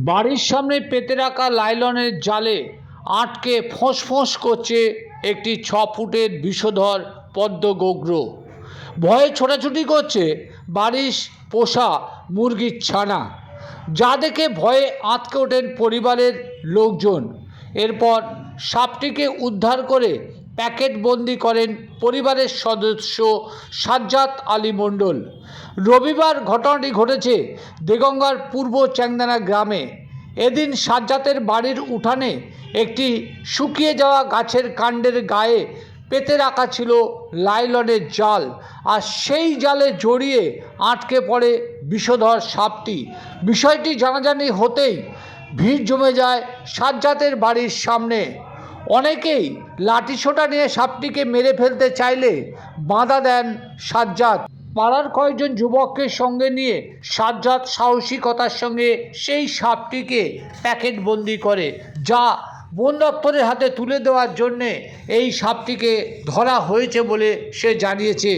বাড়ির সামনে পেতে রাখা লাইলনের জালে আটকে ফোঁস করছে একটি 6 ফুটের বিষধর পদ্মগোগ্র। ভয়ে ছোটাছুটি করছে বাড়ির পোষা মুরগির ছানা, যা দেখে ভয়ে আঁতকে ওঠেন পরিবারের লোকজন। এরপর সাপটিকে উদ্ধার করে প্যাকেটবন্দি করেন পরিবারের সদস্য সাজ্জাদ আলী মণ্ডল। রবিবার ঘটনাটি ঘটেছে দেগঙ্গার পূর্ব চ্যাংদানা গ্রামে। এদিন সাজ্জাদের বাড়ির উঠানে একটি শুকিয়ে যাওয়া গাছের কাণ্ডের গায়ে পেতে রাখা ছিল লাইলনের জাল, আর সেই জালে জড়িয়ে আটকে পড়ে বিষধর সাপটি। বিষয়টি জানাজানি হতেই ভিড় জমে যায় সাজ্জাদের বাড়ির সামনে। অনেকেই লাঠিসোঁটা নিয়ে সাপটিকে মেরে ফেলতে চাইলে বাধা দেন সাজ্জাদ। পাড়ার কয়েকজন যুবককে সঙ্গে নিয়ে সাজ্জাদ সাহসিকতার সঙ্গে সেই সাপটিকে প্যাকেটবন্দি করে, যা বন দপ্তরের হাতে তুলে দেওয়ার জন্যে এই সাপটিকে ধরা হয়েছে বলে সে জানিয়েছে।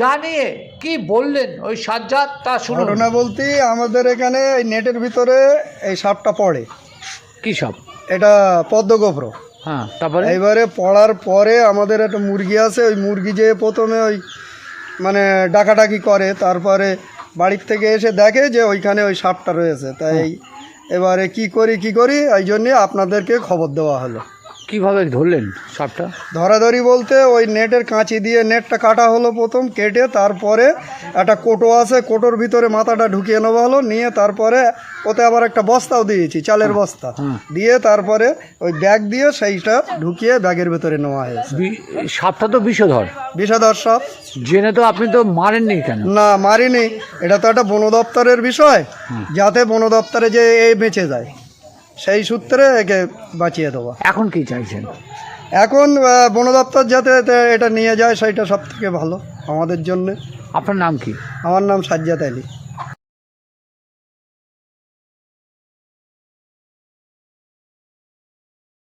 জানিয়ে কি বললেন ওই সাজ্জাদ তা শুনুন। ঘটনা বলতে আমাদের এখানে এই নেটের ভিতরে এই সাপটা পড়ে। কী সাপ? এটা পদ্মগোপ্র। হ্যাঁ, তারপরে এইবারে পড়ার পরে আমাদের একটা মুরগি আছে, ওই মুরগি যে প্রথমে ওই মানে ডাকাডাকি করে, তারপরে বাড়ির থেকে এসে দেখে যে ওইখানে ওই সাপটা রয়েছে। তাই এবারে কি করি এই জন্যে আপনাদেরকে খবর দেওয়া হলো। কিভাবে ধরলেন সাপটা? ধরাধরি বলতে ওই নেটের কাঁচি দিয়ে নেটটা কাটা হলো, প্রথম কেটে তারপরে একটা কোটো আছে, কোটোর ভিতরে মাথাটা ঢুকিয়ে নেওয়া হলো, নিয়ে তারপরে ওতে আবার একটা বস্তাও দিয়েছি, চালের বস্তা দিয়ে তারপরে ওই ব্যাগ দিয়ে সেইটা ঢুকিয়ে ব্যাগের ভিতরে নেওয়া হয়েছে। সাপটা তো বিষধর সাপ জেনে তো আপনি তো মারেননি কেন? না, মারিনি। এটা তো একটা বন দপ্তরের বিষয়, যাতে বন দপ্তরে যে এই বেঁচে যায় সেই সূত্রে একে বাঁচিয়ে দেওয়া। এখন কি চাইছেন? এখন বন দপ্তর যাতে এটা নিয়ে যায় সেইটা সব থেকে ভালো আমাদের জন্যে। আপনার নাম কি? আমার নাম সাজ্জাদ আলী।